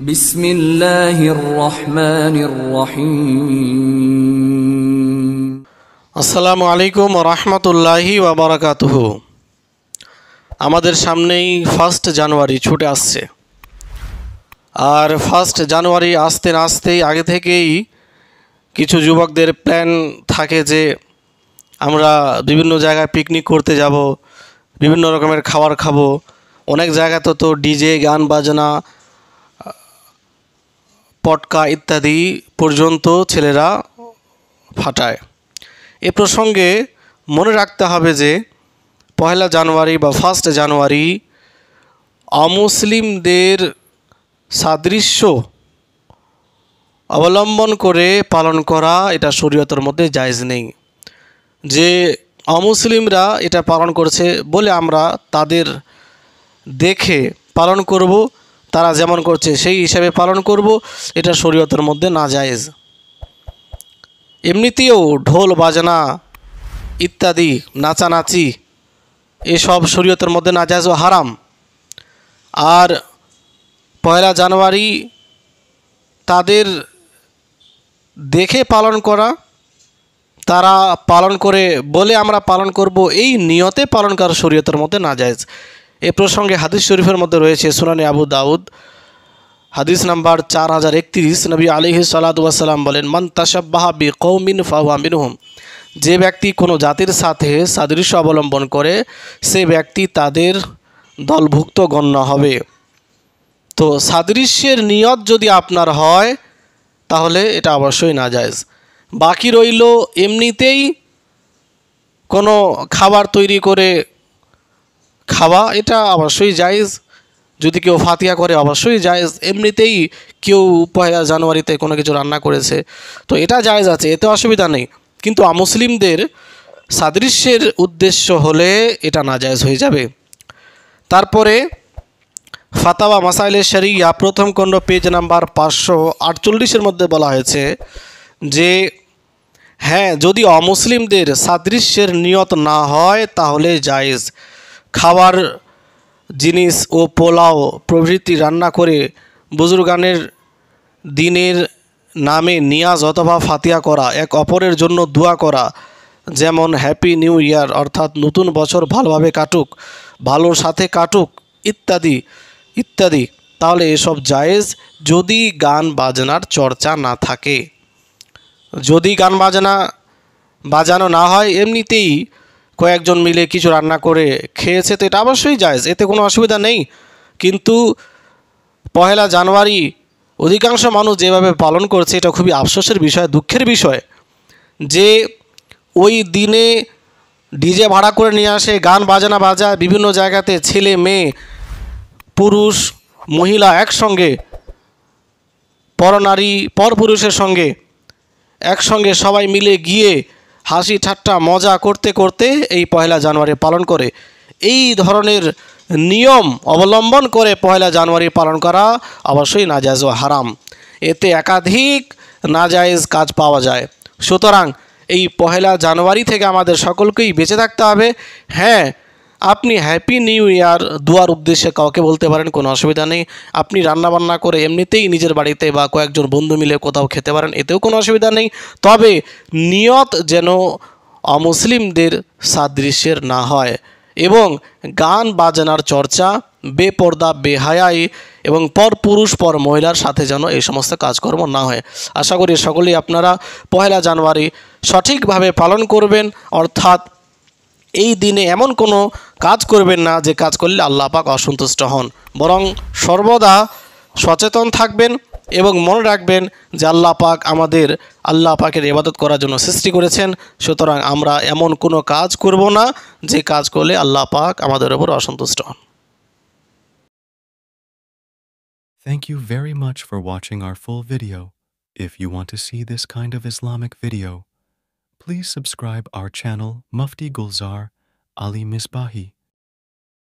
বিসমিল্লাহির রহমানির রহিম। আসসালামু আলাইকুম ওয়া রাহমাতুল্লাহি ওয়া বারাকাতুহু। আমাদের সামনেই 1 জানুয়ারি ছুটে আসছে, আর 1 জানুয়ারি আসতে না আসতেই আগে থেকেই কিছু যুবকদের প্ল্যান থাকে যে আমরা বিভিন্ন জায়গায় পিকনিক করতে যাব, বিভিন্ন রকমের খাবার খাবো। অনেক জায়গাতে তো ডিজে, গান বাজনা, পটকা ইত্যাদি পর্যন্ত ছেলেরা ফাটায়। এ প্রসঙ্গে মনে রাখতে হবে যে 1 জানুয়ারি বা 1 জানুয়ারি অমুসলিমদের সাদৃশ্য অবলম্বন করে পালন করা এটা শরীয়তের মধ্যে জায়েজ নেই। যে অমুসলিমরা এটা পালন করছে বলে আমরা তাদের দেখে পালন করব, তারা যেমন করছে সেই হিসাবে পালন করব, এটা শরীয়তের মধ্যে না জায়েজ। এমনিতেও ঢোল বাজনা ইত্যাদি নাচানাচি এসব শরীয়তের মধ্যে না জায়েজ ও হারাম। আর 1 জানুয়ারি তাদের দেখে পালন করা, তারা পালন করে বলে আমরা পালন করব, এই নিয়তে পালন করা শরীয়তের মধ্যে না জায়েজ। এ প্রসঙ্গে হাদিস শরীফের মধ্যে রয়েছে সুনানে আবু দাউদ হাদিস নাম্বার 4031, নবী আলাইহিস সালাতু ওয়াস সালাম বলেন, মান তাশাব্বাহা বিকওমিন ফাহুয়া মিনহুম। যে ব্যক্তি কোনো জাতির সাথে সাদৃশ্য অবলম্বন করে সে ব্যক্তি তাদের দলভুক্ত গণ্য হবে। তো সাদৃশ্যের নিয়ত যদি আপনার হয় তাহলে এটা অবশ্যই না জায়েজ। বাকি রইল এমনিতেই কোনো খাবার তৈরি করে খাওয়া, এটা অবশ্যই জায়েজ। যদি কেউ ফাতিহা করে অবশ্যই জায়েজ। এমনিতেই কেউ 1 জানুয়ারিতে কোনো কিছু রান্না করেছে তো এটা জায়েজ আছে, এতে অসুবিধা নেই। কিন্তু অমুসলিমদের সাদৃশ্যের উদ্দেশ্য হলে এটা নাজায়েজ হয়ে যাবে। তারপরে ফাতাওয়া মাসাইলে শরিয়া প্রথম খণ্ড পেজ নাম্বার 548 মধ্যে বলা হয়েছে যে হ্যাঁ, যদি অমুসলিমদের সাদৃশ্যের নিয়ত না হয় তাহলে জায়েজ। খাবার জিনিস ও পোলাও প্রভৃতি রান্না করে বুজুর্গানের দিনের নামে নিয়াজ অথবা ফাতিহা করা, এক অপরের জন্য দোয়া করা, যেমন হ্যাপি নিউ ইয়ার অর্থাৎ নতুন বছর ভালোভাবে কাটুক, ভালোর সাথে কাটুক ইত্যাদি ইত্যাদি, তাহলে এসব জায়েজ যদি গান বাজনার চর্চা না থাকে। যদি গান বাজানো না হয়, এমনিতেই কয়েকজন মিলে কিছু রান্না করে খেয়েছে তো এটা অবশ্যই জায়েজ, এতে কোনো অসুবিধা নেই। কিন্তু 1 জানুয়ারি অধিকাংশ মানুষ যেভাবে পালন করছে এটা খুবই আফসোসের বিষয়, দুঃখের বিষয় যে ওই দিনে ডিজে ভাড়া করে নিয়ে আসে, গান বাজনা বাজায়, বিভিন্ন জায়গাতে ছেলে মেয়ে পুরুষ মহিলা একসঙ্গে, পরনারী পরপুরুষের সঙ্গে একসঙ্গে সবাই মিলে গিয়ে হাসি ঠাট্টা মজা করতে করতে এই 1 জানুয়ারি পালন করে। এই ধরনের নিয়ম অবলম্বন করে 1 জানুয়ারি পালন করা অবশ্যই নাজায়েজ ও হারাম, এতে একাধিক নাজায়েজ কাজ পাওয়া যায়। সুতরাং এই 1 জানুয়ারি থেকে আমাদের সকলকেই বেঁচে থাকতে হবে। হ্যাঁ, আপনি হ্যাপি নিউ ইয়ার দুয়ার উদ্দেশ্যে কাউকে বলতে পারেন, কোনো অসুবিধা নেই। আপনি রান্নাবান্না করে এমনিতেই নিজের বাড়িতে বা কয়েকজন বন্ধু মিলে কোথাও খেতে পারেন, এতেও কোনো অসুবিধা নেই। তবে নিয়ত যেন অমুসলিমদের সাদৃশ্যের না হয় এবং গান বাজনার চর্চা, বেপর্দা বেহায়াই এবং পরপুরুষ পর মহিলার সাথে যেন এই সমস্ত কাজকর্ম না হয়। আশা করি সকলেই আপনারা 1 জানুয়ারি সঠিকভাবে পালন করবেন, অর্থাৎ এই দিনে এমন কোনো কাজ করবেন না যে কাজ করলে আল্লাহ পাক অসন্তুষ্ট হন, বরং সর্বদা সচেতন থাকবেন এবং মনে রাখবেন যে আল্লাহ পাক আমাদের আল্লাহ পাকের ইবাদত করার জন্য সৃষ্টি করেছেন। সুতরাং আমরা এমন কোনো কাজ করব না যে কাজ করলে আল্লাহ পাক আমাদের উপর অসন্তুষ্ট হন। Thank you very much for watching our full video. If you want to see this kind of Islamic video, please subscribe our channel Mufti Gulzar Ali Misbahi.